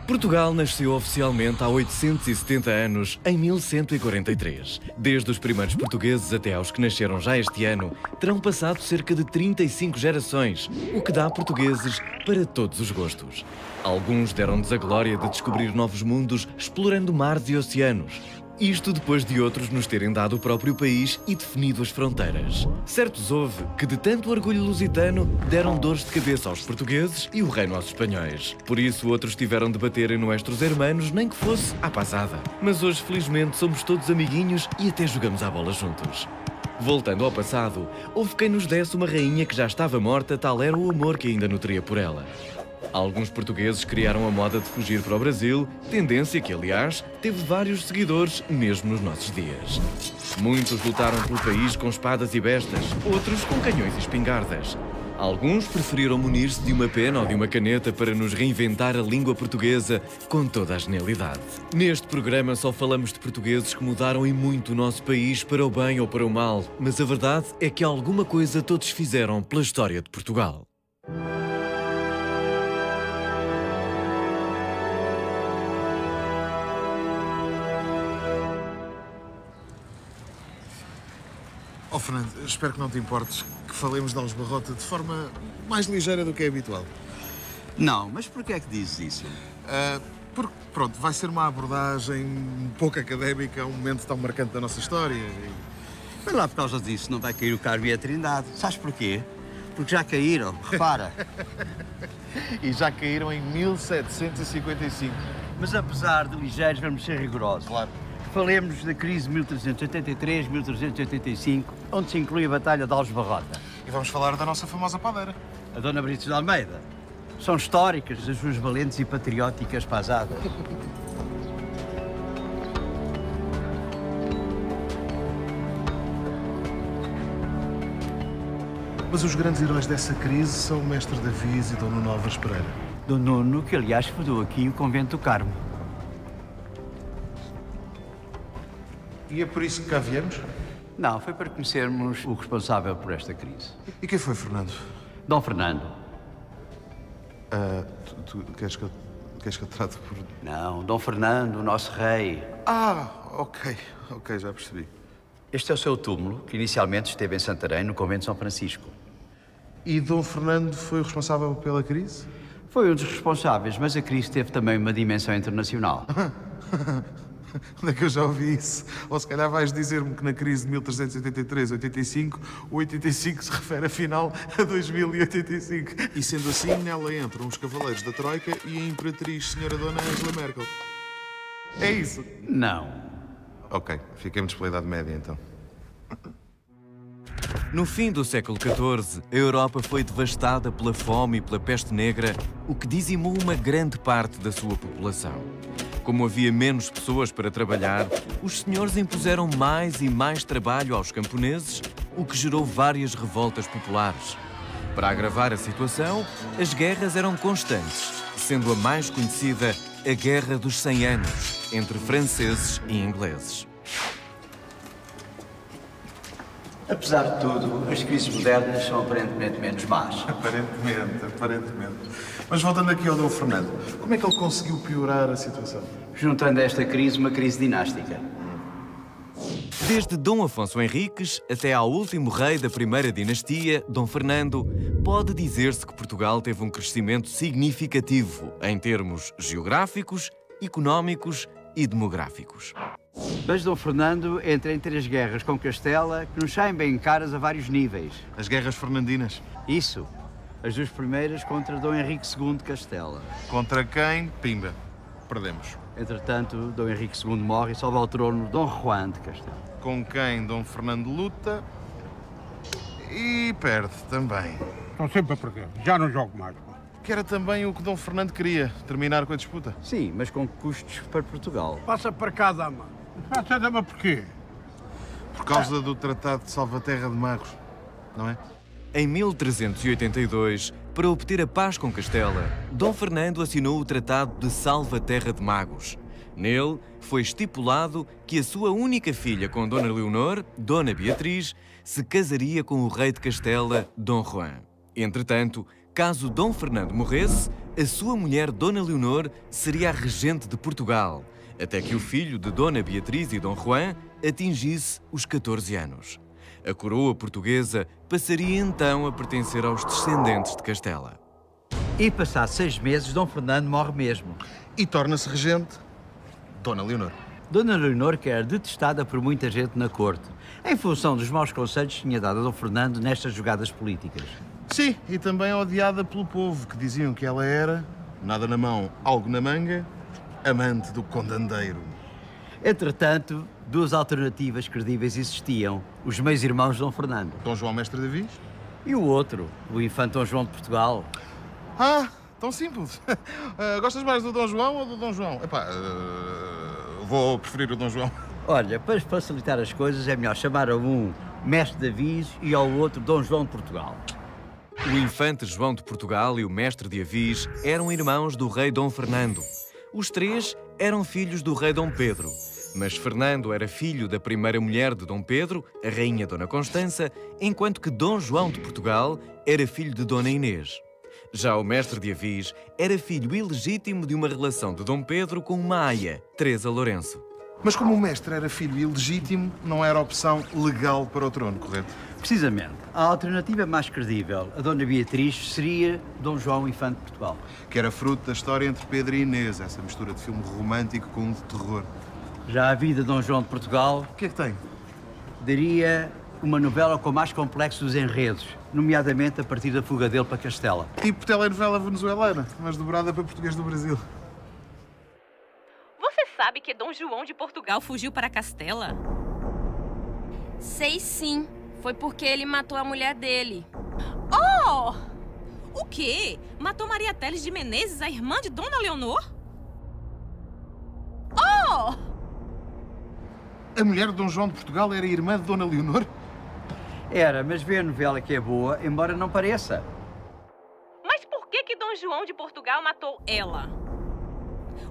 Portugal nasceu oficialmente há 870 anos, em 1143. Desde os primeiros portugueses até aos que nasceram já este ano, terão passado cerca de 35 gerações, o que dá portugueses para todos os gostos. Alguns deram-nos a glória de descobrir novos mundos explorando mares e oceanos. Isto depois de outros nos terem dado o próprio país e definido as fronteiras. Certos houve que, de tanto orgulho lusitano, deram dores de cabeça aos portugueses e o reino aos espanhóis. Por isso, outros tiveram de bater em nuestros hermanos, nem que fosse à passada. Mas hoje, felizmente, somos todos amiguinhos e até jogamos à bola juntos. Voltando ao passado, houve quem nos desse uma rainha que já estava morta, tal era o amor que ainda nutria por ela. Alguns portugueses criaram a moda de fugir para o Brasil, tendência que, aliás, teve vários seguidores mesmo nos nossos dias. Muitos lutaram pelo país com espadas e bestas, outros com canhões e espingardas. Alguns preferiram munir-se de uma pena ou de uma caneta para nos reinventar a língua portuguesa com toda a genialidade. Neste programa só falamos de portugueses que mudaram e muito o nosso país para o bem ou para o mal, mas a verdade é que alguma coisa todos fizeram pela história de Portugal. Oh, Fernando, espero que não te importes que falemos de Alves Barrota de forma mais ligeira do que é habitual. Não, mas porquê é que dizes isso? Porque, pronto, vai ser uma abordagem um pouco académica a um momento tão marcante da nossa história. Mas lá por causa disso não vai cair o Carmo e a Trindade. Sabes porquê? Porque já caíram, repara. E já caíram em 1755. Mas apesar de ligeiros, vamos ser rigorosos. Claro. Falemos da crise de 1383-1385, onde se inclui a Batalha de Alves Barrota. E vamos falar da nossa famosa padeira. A Dona Brites de Almeida. São históricas as suas valentes e patrióticas pasadas. Mas os grandes heróis dessa crise são o Mestre Davies e Dom Nuno Álvares Pereira. Dom Nuno, que aliás fundou aqui o Convento do Carmo. E é por isso que cá viemos? Não, foi para conhecermos o responsável por esta crise. E quem foi, Fernando? Dom Fernando. Tu queres que eu trate por... Não, Dom Fernando, o nosso rei. Ok, já percebi. Este é o seu túmulo, que inicialmente esteve em Santarém, no Convento de São Francisco. E Dom Fernando foi o responsável pela crise? Foi um dos responsáveis, mas a crise teve também uma dimensão internacional. Onde é que eu já ouvi isso? Ou se calhar vais dizer-me que na crise de 1383-85, o 85 se refere afinal a 2085. E sendo assim, nela entram os cavaleiros da Troika e a Imperatriz Senhora Dona Angela Merkel. É isso? Não. Ok, fiquemos pela Idade Média então. No fim do século XIV, a Europa foi devastada pela fome e pela peste negra, o que dizimou uma grande parte da sua população. Como havia menos pessoas para trabalhar, os senhores impuseram mais e mais trabalho aos camponeses, o que gerou várias revoltas populares. Para agravar a situação, as guerras eram constantes, sendo a mais conhecida a Guerra dos 100 Anos, entre franceses e ingleses. Apesar de tudo, as crises modernas são aparentemente menos más. Aparentemente. Mas voltando aqui ao Dom Fernando, como é que ele conseguiu piorar a situação? Juntando a esta crise uma crise dinástica. Desde Dom Afonso Henriques até ao último rei da primeira dinastia, Dom Fernando, pode dizer-se que Portugal teve um crescimento significativo em termos geográficos, económicos e demográficos. Mas Dom Fernando entra em 3 guerras com Castela que nos saem bem caras a vários níveis. As guerras fernandinas. Isso. As 2 primeiras contra Dom Henrique II de Castela. Contra quem? Pimba. Perdemos. Entretanto, Dom Henrique II morre e sobe ao trono Dom Juan de Castela. Com quem Dom Fernando luta e perde também. Estão sempre a perder. Já não jogo mais. Que era também o que Dom Fernando queria, terminar com a disputa. Sim, mas com custos para Portugal. Passa para cá, dama. Passa, dama, porquê? Por causa do Tratado de Salvaterra de Magos, não é? Em 1382, para obter a paz com Castela, Dom Fernando assinou o Tratado de Salvaterra de Magos. Nele, foi estipulado que a sua única filha com Dona Leonor, Dona Beatriz, se casaria com o rei de Castela, Dom Juan. Entretanto, Caso Dom Fernando morresse, a sua mulher Dona Leonor seria a regente de Portugal, até que o filho de Dona Beatriz e Dom Juan atingisse os 14 anos. A coroa portuguesa passaria então a pertencer aos descendentes de Castela. E passados 6 meses, Dom Fernando morre mesmo. E torna-se regente Dona Leonor. Dona Leonor, que era detestada por muita gente na corte, em função dos maus conselhos que tinha dado a Dom Fernando nestas jogadas políticas. Sim, e também odiada pelo povo, que diziam que ela era, nada na mão, algo na manga, amante do condandeiro. Entretanto, 2 alternativas credíveis existiam. Os meios-irmãos de Dom Fernando. Dom João Mestre Davis? E o outro, o infante Dom João de Portugal. Ah, tão simples. Gostas mais do Dom João ou do Dom João? Epá, vou preferir o Dom João. Olha, para facilitar as coisas, é melhor chamar a um Mestre Davis e ao outro Dom João de Portugal. O infante João de Portugal e o mestre de Avis eram irmãos do rei Dom Fernando. Os 3 eram filhos do rei Dom Pedro, mas Fernando era filho da primeira mulher de Dom Pedro, a rainha Dona Constança, enquanto que Dom João de Portugal era filho de Dona Inês. Já o mestre de Avis era filho ilegítimo de uma relação de Dom Pedro com uma aia, Teresa Lourenço. Mas como o mestre era filho ilegítimo, não era opção legal para o trono, correto? Precisamente. A alternativa mais credível, a Dona Beatriz, seria Dom João, infante de Portugal. Que era fruto da história entre Pedro e Inês, essa mistura de filme romântico com um de terror. Já a vida de Dom João de Portugal O que é que tem? daria uma novela com mais complexos enredos, nomeadamente a partir da fuga dele para Castela. Tipo telenovela venezuelana, mas dobrada para português do Brasil. Você sabe que Dom João de Portugal fugiu para Castela? Sei sim. Foi porque ele matou a mulher dele. Oh! O quê? Matou Maria Teles de Menezes, a irmã de Dona Leonor? Oh! A mulher de Dom João de Portugal era irmã de Dona Leonor? Era, mas vê a novela que é boa, embora não pareça. Mas por que Dom João de Portugal matou ela?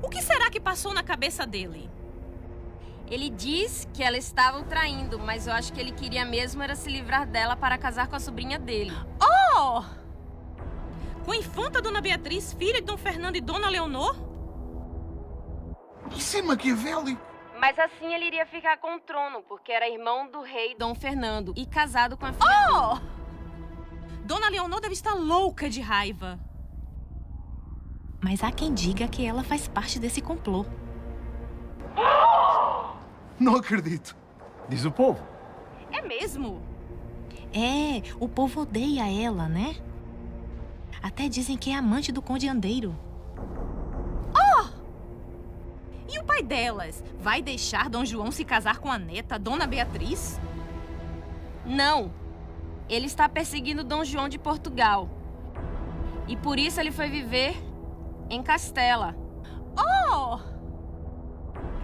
O que será que passou na cabeça dele? Ele diz que ela estava o traindo, mas eu acho que ele queria mesmo era se livrar dela para casar com a sobrinha dele. Oh! Com a infanta Dona Beatriz, filha de Dom Fernando e Dona Leonor? Isso é maquiavélico. Mas assim ele iria ficar com o trono, porque era irmão do rei Dom Fernando e casado com a filha dele. Oh! Dona Leonor deve estar louca de raiva. Mas há quem diga que ela faz parte desse complô. Não acredito. Diz o povo. É mesmo? É, o povo odeia ela, né? Até dizem que é amante do Conde Andeiro. Oh! E o pai delas? Vai deixar Dom João se casar com a neta, Dona Beatriz? Não. Ele está perseguindo Dom João de Portugal. E por isso ele foi viver em Castela. Oh!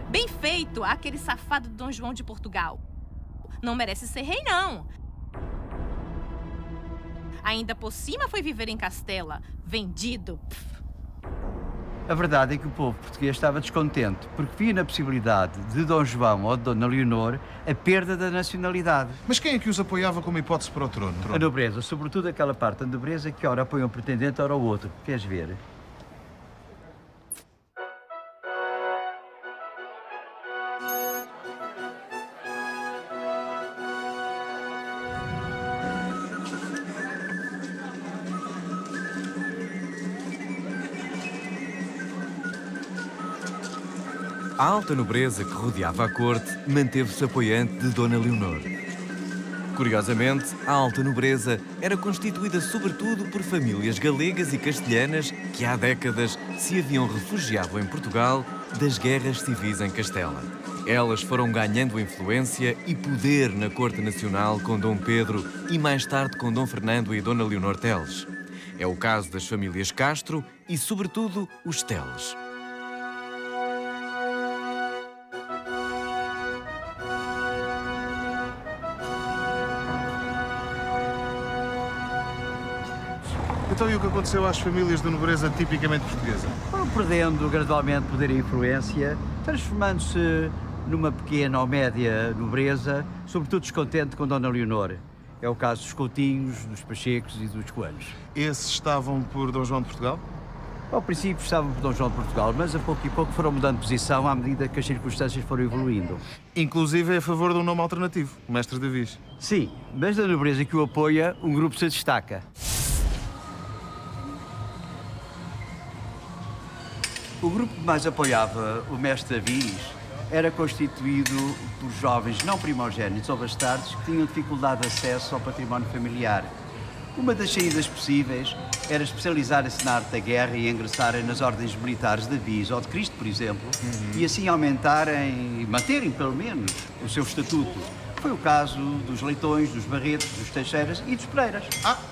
Bem feito, aquele safado de Dom João de Portugal. Não merece ser rei, não. Ainda por cima foi viver em Castela. Vendido. A verdade é que o povo português estava descontente, porque via na possibilidade de Dom João ou de Dona Leonor a perda da nacionalidade. Mas quem é que os apoiava como hipótese para o trono? A nobreza, sobretudo aquela parte da nobreza que ora apoia um pretendente, ora o outro. Queres ver? A alta nobreza que rodeava a corte manteve-se apoiante de Dona Leonor. Curiosamente, a alta nobreza era constituída sobretudo por famílias galegas e castelhanas que há décadas se haviam refugiado em Portugal das guerras civis em Castela. Elas foram ganhando influência e poder na corte nacional com Dom Pedro e mais tarde com Dom Fernando e Dona Leonor Teles. É o caso das famílias Castro e, sobretudo, os Teles. Então e o que aconteceu às famílias da nobreza tipicamente portuguesa? Foram perdendo gradualmente poder e influência, transformando-se numa pequena ou média nobreza, sobretudo descontente com Dona Leonor. É o caso dos Coutinhos, dos Pachecos e dos Coelhos. Esses estavam por Dom João de Portugal? Ao princípio estavam por Dom João de Portugal, mas a pouco e pouco foram mudando de posição à medida que as circunstâncias foram evoluindo. Inclusive é a favor de um nome alternativo, Mestre Davis. Sim, mas da nobreza que o apoia, um grupo se destaca. O grupo que mais apoiava o Mestre Davis era constituído por jovens não primogénitos ou bastardos que tinham dificuldade de acesso ao património familiar. Uma das saídas possíveis era especializarem-se na arte da guerra e ingressarem nas ordens militares de Davis ou de Cristo, por exemplo, e assim aumentarem, manterem pelo menos, o seu estatuto. Foi o caso dos Leitões, dos Barretos, dos Teixeiras e dos Pereiras.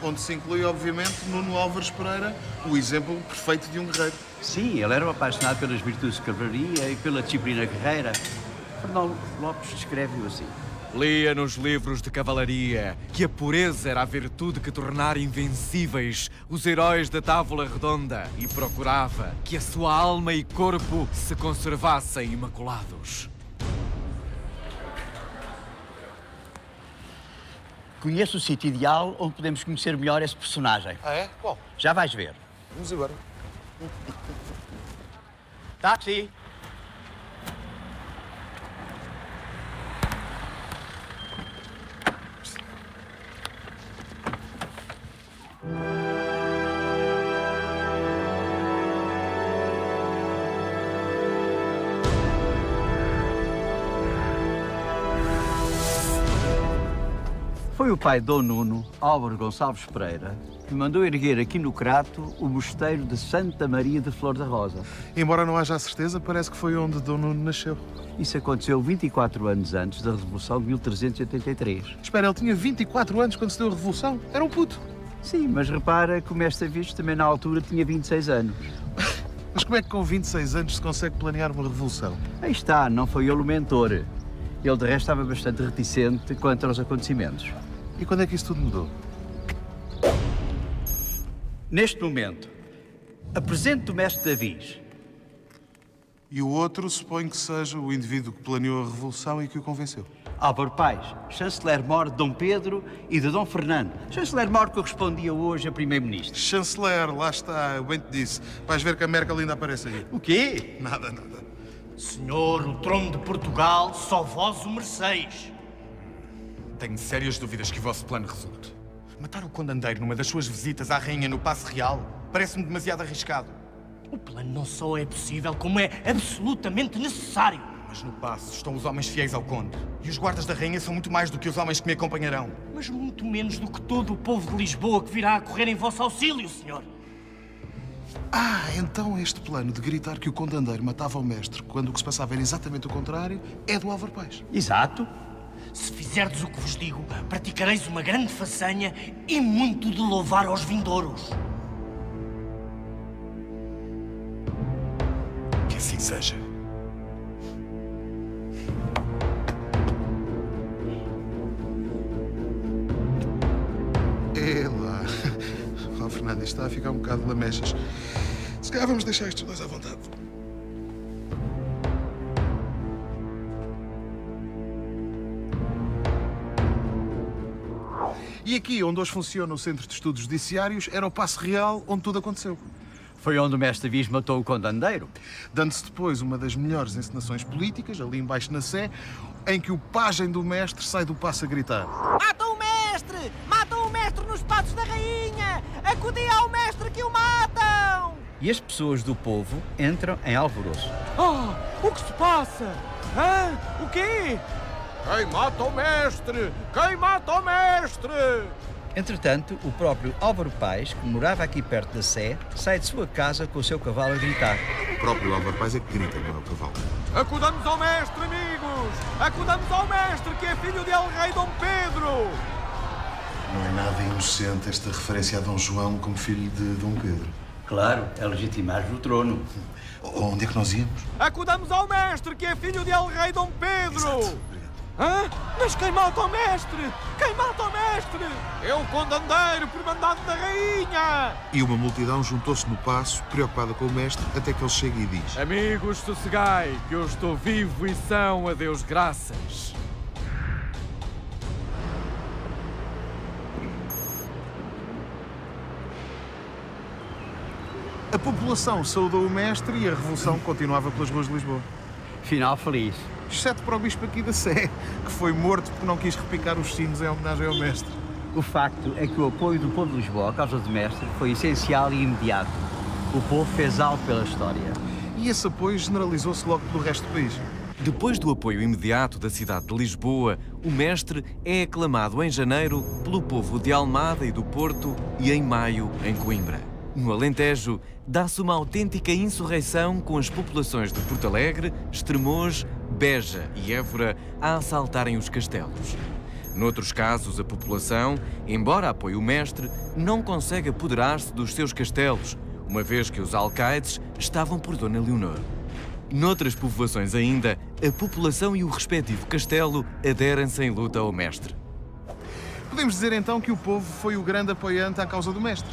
Onde se inclui, obviamente, Nuno Álvares Pereira, o exemplo perfeito de um guerreiro. Sim, ele era um apaixonado pelas virtudes de cavalaria e pela disciplina guerreira. Fernão Lopes descreve-o assim. Lia nos livros de cavalaria que a pureza era a virtude que tornara invencíveis os heróis da Távola Redonda e procurava que a sua alma e corpo se conservassem imaculados. Conheço o sítio ideal onde podemos conhecer melhor esse personagem. É? Qual? Já vais ver. Vamos embora. Táxi! Foi o pai de Dom Nuno, Álvaro Gonçalves Pereira, que mandou erguer aqui no Crato o mosteiro de Santa Maria de Flor da Rosa. Embora não haja a certeza, parece que foi onde Dom Nuno nasceu. Isso aconteceu 24 anos antes da Revolução de 1383. Espera, ele tinha 24 anos quando se deu a Revolução? Era um puto. Sim, mas repara que o Mestre Davis também na altura tinha 26 anos. Mas como é que com 26 anos se consegue planear uma revolução? Aí está, não foi ele o mentor. Ele de resto estava bastante reticente quanto aos acontecimentos. E quando é que isso tudo mudou? Neste momento, apresento o Mestre Davis. E o outro suponho que seja o indivíduo que planeou a revolução e que o convenceu. Álvaro Paes, chanceler-mor de Dom Pedro e de Dom Fernando. Chanceler-mor correspondia hoje a primeiro-ministro. Chanceler, lá está, eu bem te disse. Vais ver que a Merkel ainda aparece aí. O quê? Nada, nada. Senhor, o trono de Portugal, só vós o mereceis. Tenho sérias dúvidas que o vosso plano resulte. Matar o condandeiro numa das suas visitas à rainha no Paço Real parece-me demasiado arriscado. O plano não só é possível, como é absolutamente necessário. Mas no Paço estão os homens fiéis ao conde. E os guardas da rainha são muito mais do que os homens que me acompanharão. Mas muito menos do que todo o povo de Lisboa que virá a correr em vosso auxílio, senhor. Então este plano de gritar que o condandeiro matava o mestre quando o que se passava era exatamente o contrário é do Álvaro Paes. Exato. Se fizerdes o que vos digo, praticareis uma grande façanha e muito de louvar aos vindouros. Que assim seja. É lá. Oh, Fernando, isto está a ficar um bocado lamechas. Se calhar vamos deixar estes dois à vontade. E aqui, onde hoje funciona o Centro de Estudos Judiciários, era o Paço Real onde tudo aconteceu. Foi onde o Mestre Davis matou o condandeiro. Dando-se depois uma das melhores encenações políticas, ali embaixo na Sé, em que o pajem do mestre sai do paço a gritar. Matam o mestre! Matam o mestre nos patos da rainha! Acudi ao mestre que o matam! E as pessoas do povo entram em alvoroço. O que se passa? Hã? O quê? Quem mata o mestre? Quem mata o mestre? Entretanto, o próprio Álvaro Paes, que morava aqui perto da Sé, sai de sua casa com o seu cavalo a gritar. O próprio Álvaro Paes é que grita, não é o cavalo. Acudamos ao mestre, amigos! Acudamos ao mestre, que é filho de El Rei Dom Pedro! Não é nada inocente esta referência a Dom João como filho de Dom Pedro. Claro, é legitimar-lhe o trono. Onde é que nós íamos? Acudamos ao mestre, que é filho de El Rei Dom Pedro! Exato. Hã? Mas quem mata o mestre? Quem mata o mestre? É o condandeiro por mandado da rainha! E uma multidão juntou-se no paço, preocupada com o mestre, até que ele chega e diz: Amigos, sossegai, que eu estou vivo e são, a Deus graças. A população saudou o mestre e a revolução continuava pelas ruas de Lisboa. Final feliz. Exceto para o bispo aqui da Sé, que foi morto porque não quis repicar os sinos em homenagem ao mestre. O facto é que o apoio do povo de Lisboa à causa do mestre foi essencial e imediato. O povo fez algo pela história. E esse apoio generalizou-se logo pelo resto do país. Depois do apoio imediato da cidade de Lisboa, o mestre é aclamado em janeiro pelo povo de Almada e do Porto e em maio em Coimbra. No Alentejo, dá-se uma autêntica insurreição com as populações de Porto Alegre, Estremoz, Beja e Évora a assaltarem os castelos. Noutros casos, a população, embora apoie o mestre, não consegue apoderar-se dos seus castelos, uma vez que os alcaides estavam por Dona Leonor. Noutras povoações ainda, a população e o respectivo castelo aderem-se em luta ao mestre. Podemos dizer então que o povo foi o grande apoiante à causa do mestre.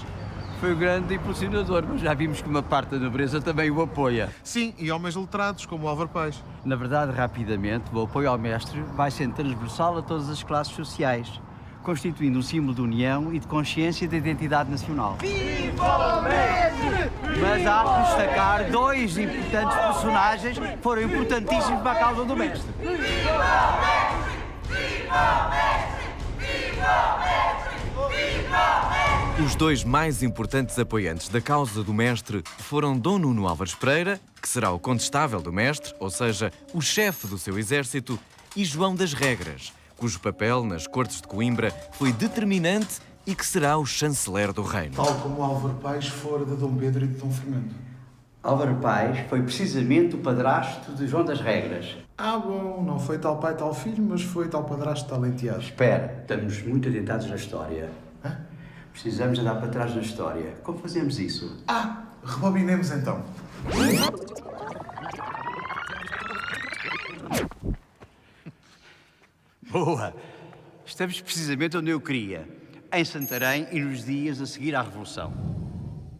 Foi o grande impulsionador, mas já vimos que uma parte da nobreza também o apoia. Sim, e homens letrados, como o Álvaro Paes. Na verdade, rapidamente, o apoio ao mestre vai sendo transversal a todas as classes sociais, constituindo um símbolo de união e de consciência da identidade nacional. Viva o mestre! Mas há que destacar dois importantes personagens que foram importantíssimos para a causa do mestre. Viva o mestre! Viva o mestre! Viva o mestre! Viva o mestre! Os dois mais importantes apoiantes da causa do mestre foram Dom Nuno Álvares Pereira, que será o condestável do mestre, ou seja, o chefe do seu exército, e João das Regras, cujo papel nas Cortes de Coimbra foi determinante e que será o chanceler do reino. Tal como o Álvaro Paes fora de Dom Pedro e de Dom Fernando. Álvaro Paes foi precisamente o padrasto de João das Regras. Ah, bom, não foi tal pai, tal filho, mas foi tal padrasto, tal enteado. Espera, estamos muito adiantados na história. Hã? Precisamos andar para trás na história. Como fazemos isso? Ah, rebobinemos então. Boa! Estamos precisamente onde eu queria, em Santarém e nos dias a seguir à Revolução.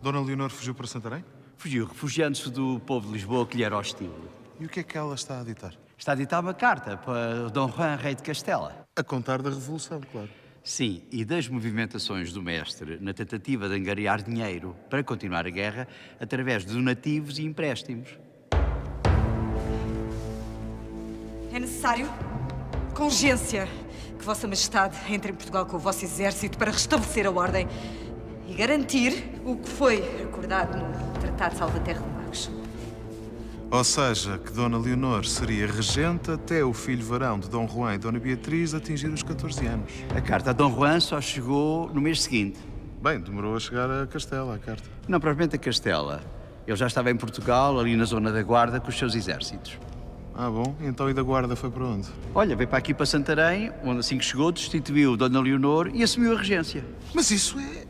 Dona Leonor fugiu para Santarém? Fugiu, refugiando-se do povo de Lisboa que lhe era hostil. E o que é que ela está a ditar? Está a ditar uma carta para Dom Juan, rei de Castela. A contar da Revolução, claro. Sim, e das movimentações do mestre na tentativa de angariar dinheiro para continuar a guerra através de donativos e empréstimos. É necessário, com urgência, que Vossa Majestade entre em Portugal com o vosso exército para restabelecer a ordem e garantir o que foi acordado no Tratado de Salvaterra de Magos. Ou seja, que Dona Leonor seria regente até o filho varão de Dom Juan e Dona Beatriz atingir os 14 anos. A carta a Dom Juan só chegou no mês seguinte. Bem, demorou a chegar a Castela, a carta. Não propriamente a Castela. Ele já estava em Portugal, ali na zona da Guarda, com os seus exércitos. Ah, bom. Então e da Guarda foi para onde? Olha, veio para aqui, para Santarém, onde assim que chegou, destituiu Dona Leonor e assumiu a regência. Mas isso é...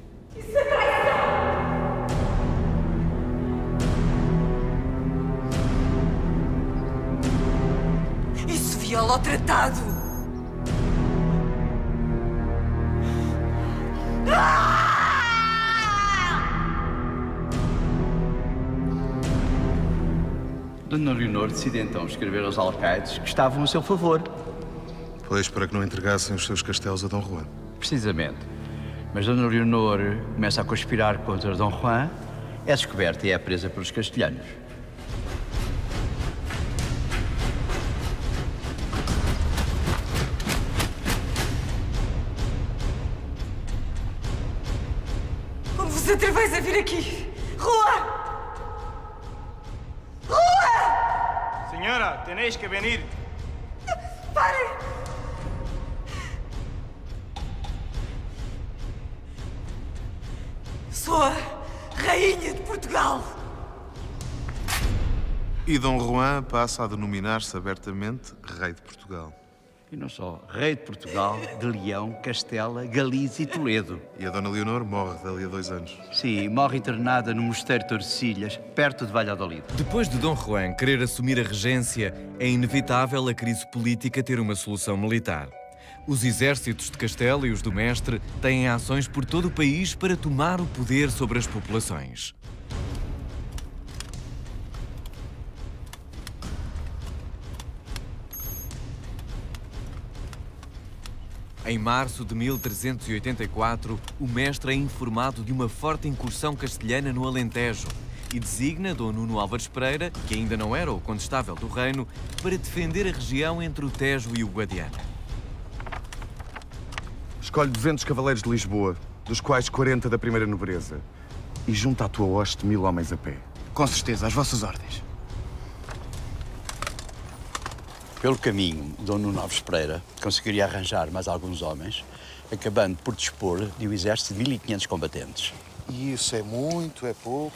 Isso viola o tratado! Dona Leonor decide então escrever aos alcaides que estavam a seu favor. Pois, para que não entregassem os seus castelos a Dom Juan. Precisamente. Mas Dona Leonor começa a conspirar contra Dom Juan, é descoberta e é presa pelos castelhanos. Como vos atreveis a vir aqui? Rua! Rua! Señora, tenéis que venir. Parem! Sou a Rainha de Portugal! E Dom Juan passa a denominar-se abertamente Rei de Portugal. E não só, rei de Portugal, de Leão, Castela, Galiza e Toledo. E a Dona Leonor morre dali a 2 anos. Sim, morre internada no Mosteiro de Tordesilhas, perto de Valladolid. Depois de Dom Juan querer assumir a regência, é inevitável a crise política ter uma solução militar. Os exércitos de Castela e os do Mestre têm ações por todo o país para tomar o poder sobre as populações. Em março de 1384, o Mestre é informado de uma forte incursão castelhana no Alentejo e designa Dom Nuno Álvares Pereira, que ainda não era o condestável do reino, para defender a região entre o Tejo e o Guadiana. Escolhe 200 cavaleiros de Lisboa, dos quais 40 da primeira nobreza, e junta à tua hoste 1000 homens a pé. Com certeza, às vossas ordens. Pelo caminho, Dom Nuno Álvares Pereira conseguiria arranjar mais alguns homens, acabando por dispor de um exército de 1500 combatentes. E isso é muito, é pouco?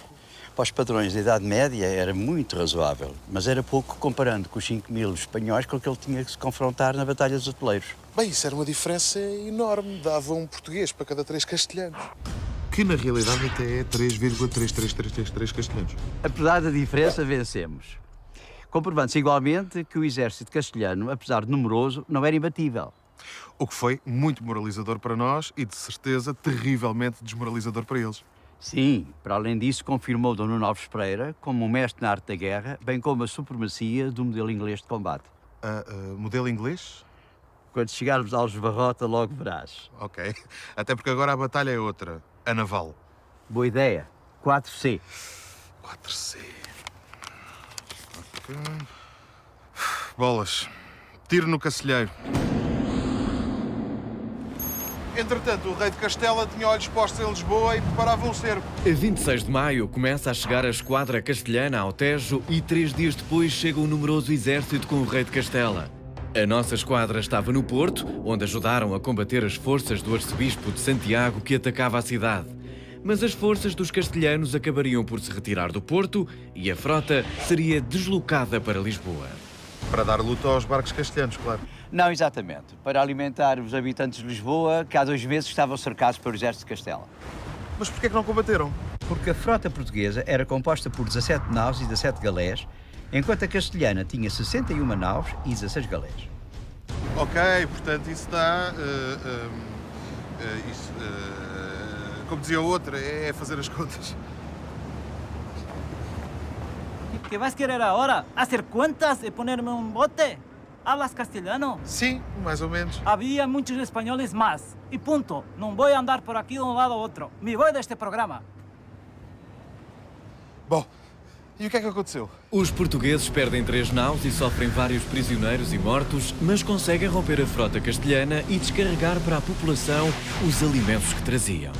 Para os padrões da Idade Média era muito razoável, mas era pouco comparando com os 5000 espanhóis com que ele tinha que se confrontar na Batalha dos Atoleiros. Bem, isso era uma diferença enorme. Dava um português para cada 3 castelhanos. Que na realidade até é 3,33333 castelhanos. Apesar da diferença, vencemos. Comprovando-se igualmente que o exército castelhano, apesar de numeroso, não era imbatível. O que foi muito moralizador para nós e, de certeza, terrivelmente desmoralizador para eles. Sim, para além disso, confirmou Dom Nuno Álvares Pereira como um mestre na arte da guerra, bem como a supremacia do modelo inglês de combate. Modelo inglês? Quando chegarmos aos Barrota, logo verás. Ok. Até porque agora a batalha é outra. A naval. Boa ideia. 4C. 4C. Ok. Bolas. Tiro no cacilheiro. Entretanto, o rei de Castela tinha olhos postos em Lisboa e preparava um cerco. A 26 de maio começa a chegar a esquadra castelhana ao Tejo e 3 dias depois chega um numeroso exército com o rei de Castela. A nossa esquadra estava no Porto, onde ajudaram a combater as forças do arcebispo de Santiago que atacava a cidade. Mas as forças dos castelhanos acabariam por se retirar do Porto e a frota seria deslocada para Lisboa. Para dar luta aos barcos castelhanos, claro. Não exatamente. Para alimentar os habitantes de Lisboa, que há 2 meses estavam cercados pelo exército de Castela. Mas porquê é que não combateram? Porque a frota portuguesa era composta por 17 naus e 17 galés, enquanto a castelhana tinha 61 naus e 16 galés. Ok, portanto isso dá... como dizia o outro, é fazer as contas. ¿Qué vas a querer ahora? ¿Hacer cuentas y ponerme un bote? ¿Hablas castellano? Sim, mais ou menos. Había muchos españoles más. Y punto. No voy a andar por aquí de un lado a otro. Me voy de este programa. Bom, e o que é que aconteceu? Os portugueses perdem 3 naus e sofrem vários prisioneiros e mortos, mas conseguem romper a frota castelhana e descarregar para a população os alimentos que traziam.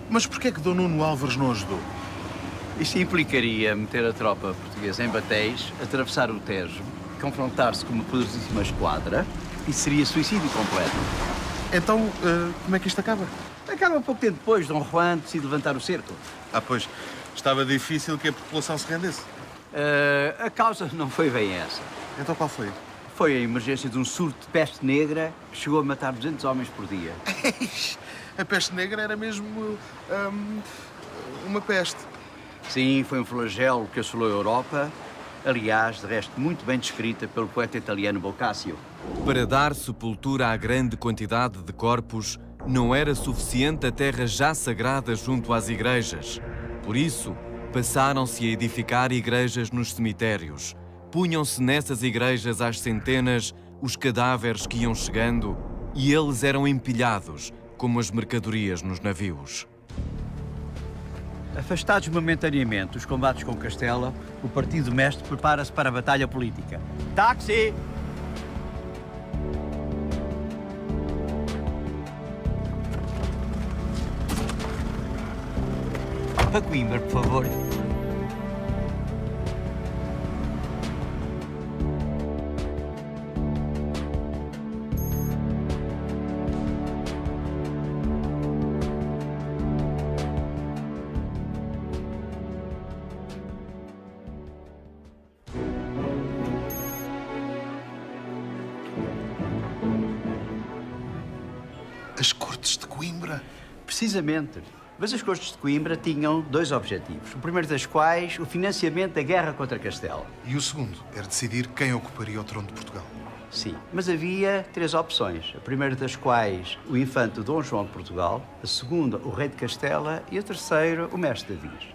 Mas porquê é que Dom Nuno Álvares não ajudou? Isso implicaria meter a tropa portuguesa em batéis, atravessar o Tejo, confrontar-se com uma poderosíssima esquadra e seria suicídio completo. Então, como é que isto acaba? Acaba pouco tempo depois, Dom Juan decide levantar o cerco. Ah, pois, estava difícil que a população se rendesse. A causa não foi bem essa. Então qual foi? Foi a emergência de um surto de peste negra que chegou a matar 200 homens por dia. A peste negra era mesmo uma peste. Sim, foi um flagelo que assolou a Europa, aliás, de resto muito bem descrita pelo poeta italiano Boccaccio. Para dar sepultura à grande quantidade de corpos, não era suficiente a terra já sagrada junto às igrejas. Por isso, passaram-se a edificar igrejas nos cemitérios. Punham-se nessas igrejas às centenas os cadáveres que iam chegando e eles eram empilhados, como as mercadorias nos navios. Afastados momentaneamente dos combates com Castela, o partido mestre prepara-se para a batalha política. Táxi! Para Coimbra, por favor. As Cortes de Coimbra? Precisamente. Mas as Cortes de Coimbra tinham 2 objetivos. O primeiro das quais, o financiamento da guerra contra Castela. E o segundo era decidir quem ocuparia o trono de Portugal. Sim, mas havia 3 opções. A primeira das quais, o infante Dom João de Portugal. A segunda, o rei de Castela. E a terceira, o mestre Davis.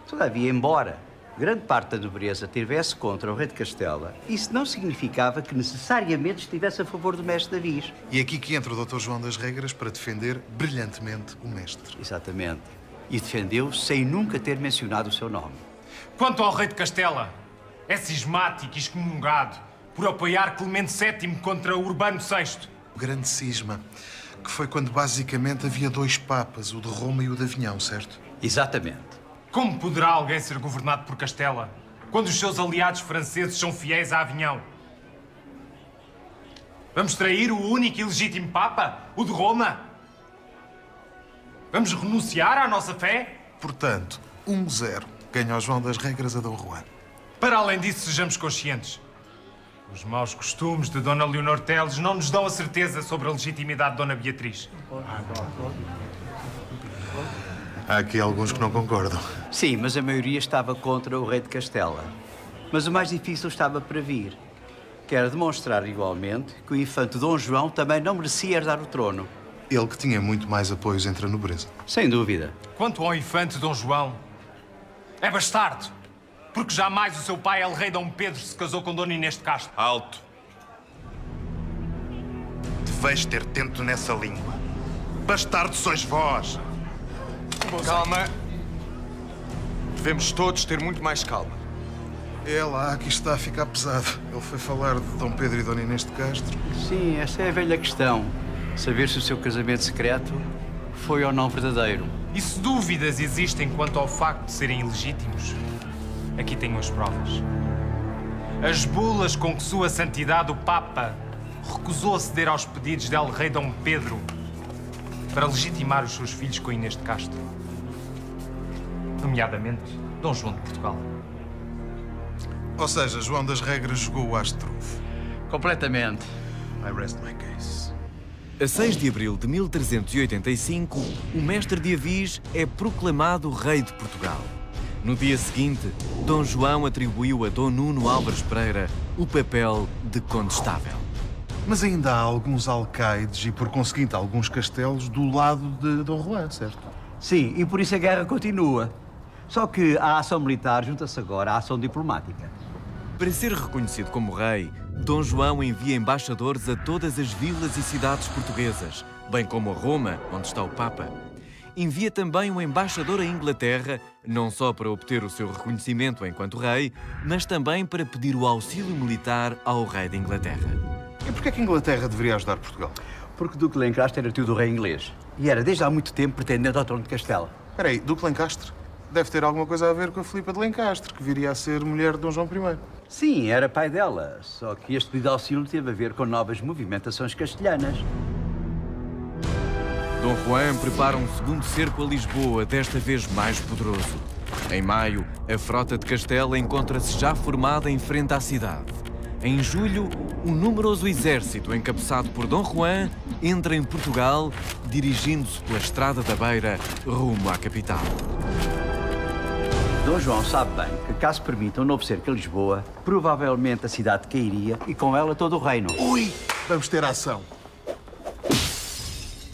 Todavia, embora grande parte da nobreza estivesse contra o rei de Castela, isso não significava que necessariamente estivesse a favor do mestre Davis. E é aqui que entra o Dr. João das Regras para defender brilhantemente o mestre. Exatamente. E defendeu sem nunca ter mencionado o seu nome. Quanto ao rei de Castela, é cismático e excomungado por apoiar Clemente VII contra Urbano VI. O grande cisma, que foi quando basicamente havia dois papas, o de Roma e o de Avinhão, certo? Exatamente. Como poderá alguém ser governado por Castela quando os seus aliados franceses são fiéis a Avinhão? Vamos trair o único e legítimo Papa, o de Roma? Vamos renunciar à nossa fé? Portanto, 1-0. Ganha o João das Regras a Dom Juan. Para além disso, sejamos conscientes. Os maus costumes de Dona Leonor Teles não nos dão a certeza sobre a legitimidade de Dona Beatriz. Há aqui alguns que não concordam. Sim, mas a maioria estava contra o rei de Castela. Mas o mais difícil estava para vir, que era demonstrar igualmente que o infante Dom João também não merecia herdar o trono. Ele que tinha muito mais apoios entre a nobreza. Sem dúvida. Quanto ao infante Dom João, é bastardo, porque jamais o seu pai, el-rei Dom Pedro, se casou com Dona Inês de Castro. Alto. Deveis ter tento nessa língua. Bastardo sois vós. Calma. Devemos todos ter muito mais calma. É lá que isto está a ficar pesado. Ele foi falar de Dom Pedro e Dona Inês de Castro. Sim, essa é a velha questão. Saber se o seu casamento secreto foi ou não verdadeiro. E se dúvidas existem quanto ao facto de serem ilegítimos, aqui tenho as provas. As bulas com que Sua Santidade o Papa recusou aceder aos pedidos del rei Dom Pedro para legitimar os seus filhos com Inês de Castro, nomeadamente Dom João de Portugal. Ou seja, João das Regras jogou o as de trunfo. Completamente. I rest my case. A 6 de abril de 1385, o mestre de Avis é proclamado rei de Portugal. No dia seguinte, Dom João atribuiu a Dom Nuno Álvares Pereira o papel de condestável. Mas ainda há alguns alcaides e, por conseguinte, alguns castelos do lado de Dom Juan, certo? Sim, e por isso a guerra continua. Só que a ação militar junta-se agora à ação diplomática. Para ser reconhecido como rei, Dom João envia embaixadores a todas as vilas e cidades portuguesas, bem como a Roma, onde está o Papa. Envia também um embaixador à Inglaterra, não só para obter o seu reconhecimento enquanto rei, mas também para pedir o auxílio militar ao rei da Inglaterra. E porquê que a Inglaterra deveria ajudar Portugal? Porque o Duque de Lencastre era tio do rei inglês. E era desde há muito tempo pretendente ao trono de Castela. Espera aí, Duque Lencastre? Deve ter alguma coisa a ver com a Filipa de Lencastre, que viria a ser mulher de Dom João I. Sim, era pai dela. Só que este pedido de auxílio teve a ver com novas movimentações castelhanas. Dom Juan prepara um segundo cerco a Lisboa, desta vez mais poderoso. Em maio, a frota de Castela encontra-se já formada em frente à cidade. Em julho, um numeroso exército, encabeçado por Dom Juan, entra em Portugal, dirigindo-se pela Estrada da Beira, rumo à capital. Dom João sabe bem que, caso permita um novo cerco a Lisboa, provavelmente a cidade cairia e com ela todo o reino. Ui! Vamos ter ação.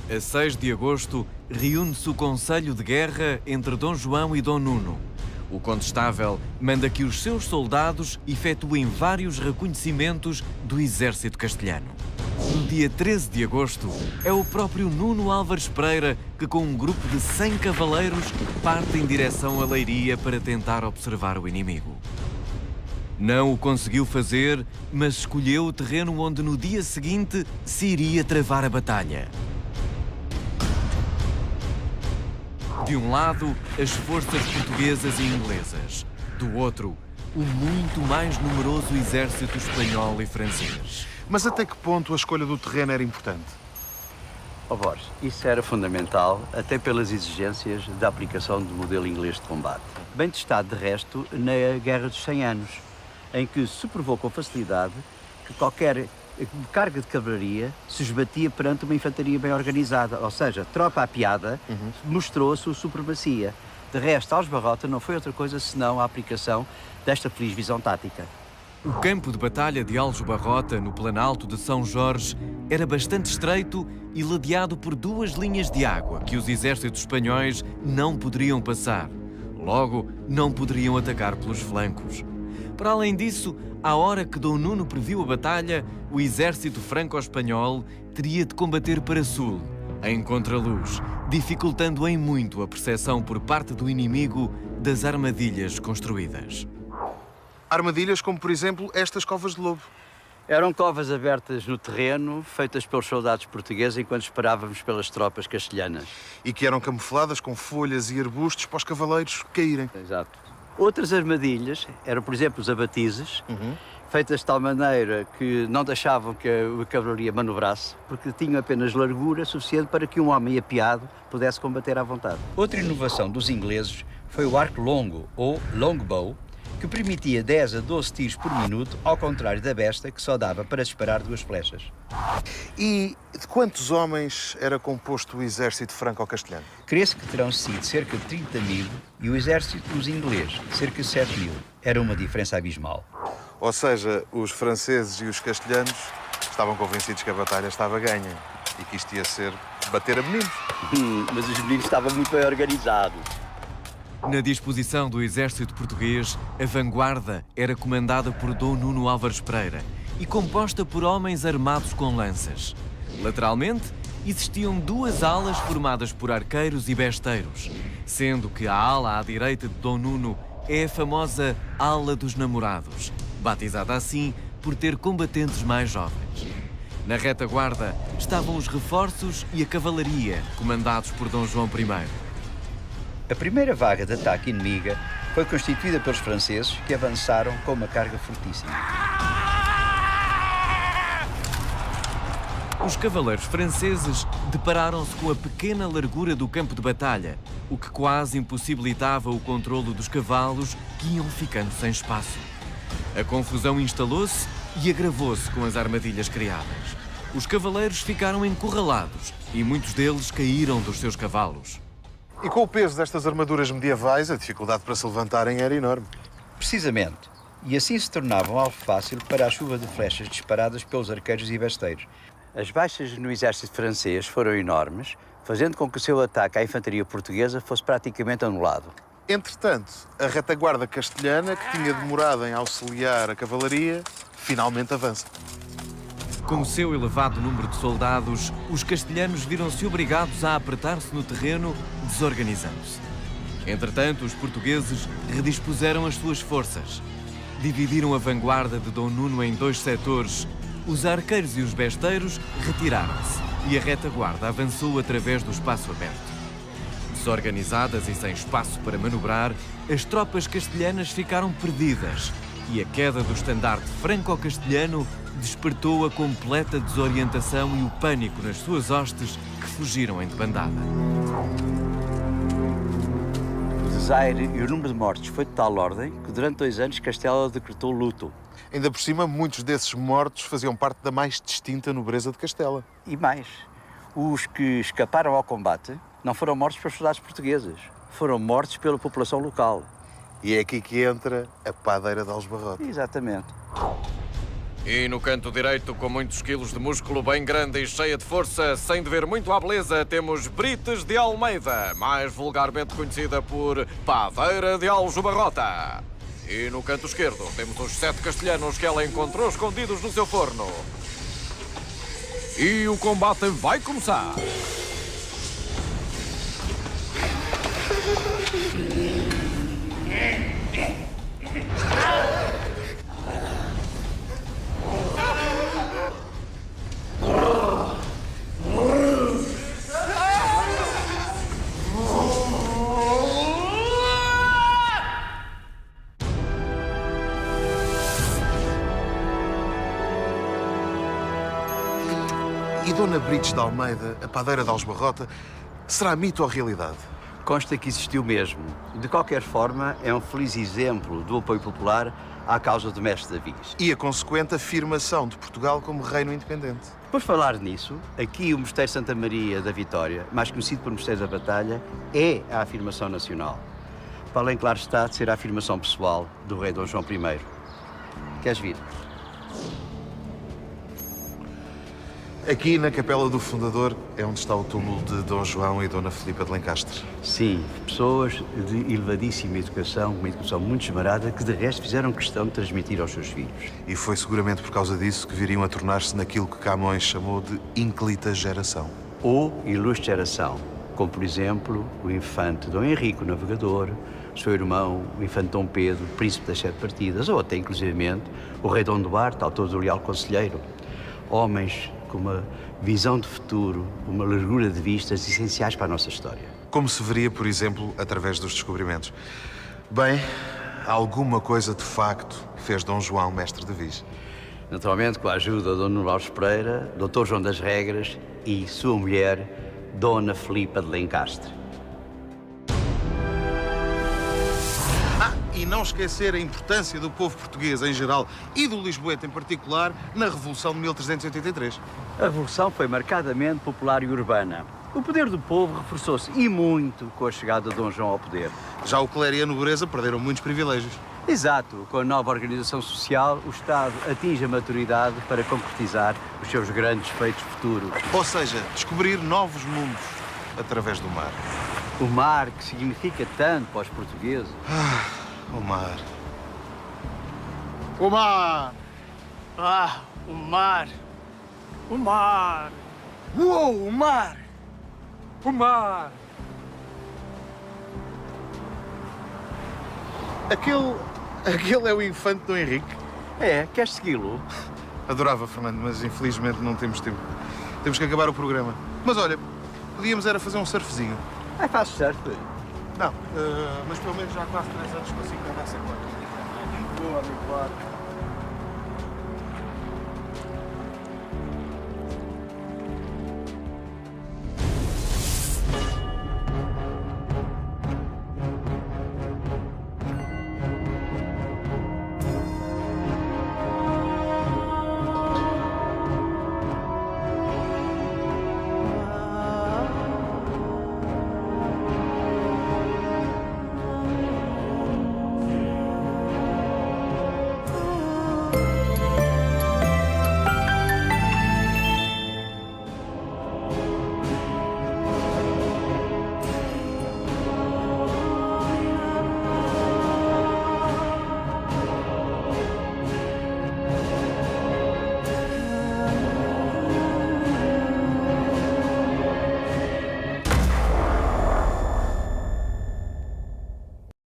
A 6 de agosto, reúne-se o Conselho de Guerra entre Dom João e Dom Nuno. O condestável manda que os seus soldados efetuem vários reconhecimentos do exército castelhano. No dia 13 de agosto, é o próprio Nuno Álvares Pereira que, com um grupo de 100 cavaleiros, parte em direção a Leiria para tentar observar o inimigo. Não o conseguiu fazer, mas escolheu o terreno onde no dia seguinte se iria travar a batalha. De um lado, as forças portuguesas e inglesas. Do outro, o muito mais numeroso exército espanhol e francês. Mas até que ponto a escolha do terreno era importante? Oh, Borges, isso era fundamental, até pelas exigências da aplicação do modelo inglês de combate. Bem testado, de resto, na Guerra dos 100 Anos, em que se provou com facilidade que qualquer carga de cavalaria se esbatia perante uma infantaria bem organizada, ou seja, tropa apiada mostrou a sua supremacia. De resto, Aljubarrota não foi outra coisa senão a aplicação desta feliz visão tática. O campo de batalha de Aljubarrota, no Planalto de São Jorge, era bastante estreito e ladeado por duas linhas de água que os exércitos espanhóis não poderiam passar. Logo, não poderiam atacar pelos flancos. Para além disso, à hora que Dom Nuno previu a batalha, o exército franco-espanhol teria de combater para sul, em contraluz, dificultando em muito a percepção por parte do inimigo das armadilhas construídas. Armadilhas como, por exemplo, estas covas de lobo. Eram covas abertas no terreno, feitas pelos soldados portugueses enquanto esperávamos pelas tropas castelhanas. E que eram camufladas com folhas e arbustos para os cavaleiros caírem. Exato. Outras armadilhas eram, por exemplo, os abatizes, feitas de tal maneira que não deixavam que a cavalaria manobrasse, porque tinham apenas largura suficiente para que um homem apiado pudesse combater à vontade. Outra inovação dos ingleses foi o arco longo, ou longbow, que permitia 10 a 12 tiros por minuto, ao contrário da besta, que só dava para disparar 2 flechas. E de quantos homens era composto o exército franco-castelhano? Crê-se que terão sido cerca de 30 mil e o exército dos ingleses, cerca de 7 mil. Era uma diferença abismal. Ou seja, os franceses e os castelhanos estavam convencidos que a batalha estava ganha e que isto ia ser bater a meninos. Mas os meninos estavam muito bem organizados. Na disposição do exército português, a vanguarda era comandada por Dom Nuno Álvares Pereira e composta por homens armados com lanças. Lateralmente, existiam 2 alas formadas por arqueiros e besteiros, sendo que a ala à direita de Dom Nuno é a famosa Ala dos Namorados, batizada assim por ter combatentes mais jovens. Na retaguarda estavam os reforços e a cavalaria, comandados por Dom João I. A primeira vaga de ataque inimiga foi constituída pelos franceses, que avançaram com uma carga fortíssima. Os cavaleiros franceses depararam-se com a pequena largura do campo de batalha, o que quase impossibilitava o controlo dos cavalos, que iam ficando sem espaço. A confusão instalou-se e agravou-se com as armadilhas criadas. Os cavaleiros ficaram encurralados e muitos deles caíram dos seus cavalos. E com o peso destas armaduras medievais, a dificuldade para se levantarem era enorme. Precisamente. E assim se tornavam alvo fácil para a chuva de flechas disparadas pelos arqueiros e besteiros. As baixas no exército francês foram enormes, fazendo com que o seu ataque à infantaria portuguesa fosse praticamente anulado. Entretanto, a retaguarda castelhana, que tinha demorado em auxiliar a cavalaria, finalmente avança. Com o seu elevado número de soldados, os castelhanos viram-se obrigados a apertar-se no terreno, desorganizando-se. Entretanto, os portugueses redispuseram as suas forças. Dividiram a vanguarda de Dom Nuno em 2 setores. Os arqueiros e os besteiros retiraram-se e a retaguarda avançou através do espaço aberto. Desorganizadas e sem espaço para manobrar, as tropas castelhanas ficaram perdidas e a queda do estandarte franco-castelhano despertou a completa desorientação e o pânico nas suas hostes, que fugiram em debandada. O desaire e o número de mortes foi de tal ordem que durante 2 anos Castela decretou luto. Ainda por cima, muitos desses mortos faziam parte da mais distinta nobreza de Castela. E mais, os que escaparam ao combate não foram mortos pelos soldados portugueses, foram mortos pela população local. E é aqui que entra a padeira de Aljubarrota. Exatamente. E no canto direito, com muitos quilos de músculo, bem grande e cheia de força, sem dever muito à beleza, temos Brites de Almeida, mais vulgarmente conhecida por Padeira de Aljubarrota. E no canto esquerdo, temos os 7 castelhanos que ela encontrou escondidos no seu forno. E o combate vai começar. E Dona Brites de Almeida, a padeira de Aljubarrota, será mito ou realidade? Consta que existiu mesmo. De qualquer forma, é um feliz exemplo do apoio popular à causa do mestre Davis. E a consequente afirmação de Portugal como reino independente. Por falar nisso, aqui o Mosteiro Santa Maria da Vitória, mais conhecido por Mosteiro da Batalha, é a afirmação nacional. Para além, claro está, de ser a afirmação pessoal do rei Dom João I. Queres vir? Aqui, na Capela do Fundador, é onde está o túmulo de Dom João e Dona Filipa de Lencastre. Sim, pessoas de elevadíssima educação, uma educação muito esmerada, que de resto fizeram questão de transmitir aos seus filhos. E foi seguramente por causa disso que viriam a tornar-se naquilo que Camões chamou de ínclita geração. Ou ilustre geração, como por exemplo o infante Dom Henrique, o navegador, seu irmão, o infante Dom Pedro, príncipe das 7 partidas, ou até inclusivamente o rei Dom Duarte, autor do Leal Conselheiro. Homens com uma visão de futuro, uma largura de vistas essenciais para a nossa história. Como se veria, por exemplo, através dos descobrimentos. Bem, alguma coisa de facto fez Dom João mestre de Viz. Naturalmente, com a ajuda de Dom Nuno Alves Pereira, Dr. João das Regras e sua mulher, Dona Filipa de Lencastre. E não esquecer a importância do povo português em geral e do lisboeta em particular na Revolução de 1383. A Revolução foi marcadamente popular e urbana. O poder do povo reforçou-se e muito com a chegada de Dom João ao poder. Já o clero e a nobreza perderam muitos privilégios. Exato. Com a nova organização social, o Estado atinge a maturidade para concretizar os seus grandes feitos futuros. Ou seja, descobrir novos mundos através do mar. O mar, que significa tanto para os portugueses. O mar. O mar! Ah, o mar! O mar! Uou, o mar! O mar! Aquele é o infante Dom Henrique? É, queres segui-lo? Adorava, Fernando, mas infelizmente não temos tempo. Temos que acabar o programa. Mas olha, podíamos era fazer um surfzinho. Faz surf. Não, mas pelo menos já há quase 3 anos consigo andar sem moto. Boa, amigo, claro.